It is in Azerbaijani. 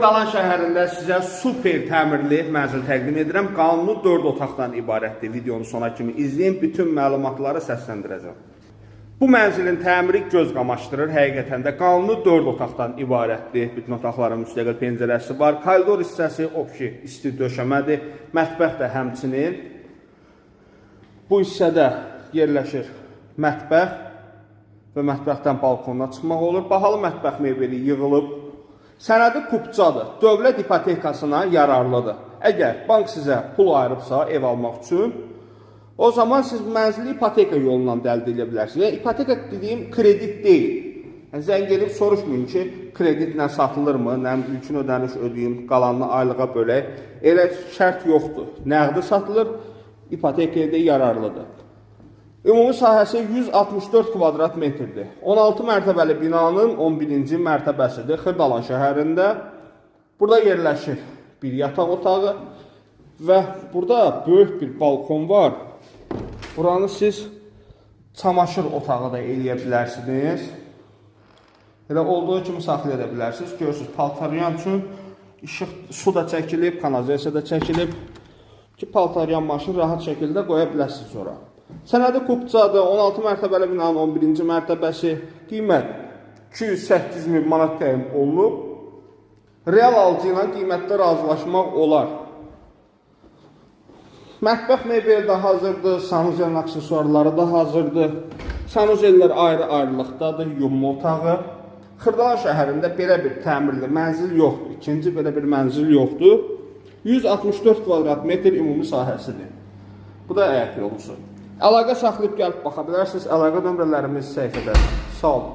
Xırdalan şəhərində sizə super təmirli mənzil təqdim edirəm. Qanunu 4 otaqdan ibarətdir. Videonu sona kimi izləyin, bütün məlumatları səsləndirəcəm. Bu mənzilin təmiri göz qamaşdırır. Həqiqətən də qanunu 4 otaqdan ibarətdir. Bütün otaqların müstəqil pəncərəsi var. Koridor hissəsi opki isti döşəmədir. Mətbəx də həmçinin. Bu hissədə yerləşir mətbəx və mətbəxdən balkonuna çıxmaq olur. Bahalı mətbəx mebeli yığılıb. Sənədi kupçadır. Dövlət ipotekasına yararlıdır. Əgər bank sizə pul ayırıbsa ev almaq üçün, o zaman siz mənzili ipoteka yolundan əldə edə bilərsiniz. Yəni, ipoteka dediyim kredit deyil. Yəni, zəng edib soruşmayın ki, kreditlə satılırmı, ilkin ödəniş ödəyim, qalanını aylığa bölək. Elə şərt yoxdur. Nəğdi satılır, ipotekaya da yararlıdır. Ümumi sahəsi 164 kvadrat metrdir. 16 mərtəbəli binanın 11-ci mərtəbəsidir Xırdalan şəhərində. Burada yerləşir bir yataq otağı və burada böyük bir balkon var. Buranı siz çamaşır otağı da eləyə bilərsiniz. Elə olduğu kimi saxlaya da bilərsiniz. Görürsünüz, paltaryan üçün işıq, su da çəkilib, kanalizasiya da çəkilib ki, paltaryan maşını rahat şəkildə qoya biləsiniz ora. Sənədi kupçadır, 16 mərtəbəli binanın 11-ci mərtəbəsi, qiymət 208.000 manat təyin olunub. Real alıcı ilə qiymətdə razılaşmaq olar. Mətbəx mebeli də hazırdır, sanuzelin aksesuarları da hazırdır. Sanuzellər ayrı-ayrılıqdadır, yumma otağı. Xırdalan şəhərində belə bir təmirli mənzil yoxdur, ikinci belə bir mənzil yoxdur. 164 kvadrat metr ümumi sahəsidir. Bu da həyat yolusu. Əlaqə saxlayıb gəlib baxa bilərsiniz. Əlaqə nömrələrimiz səhifədə. Sağ olun.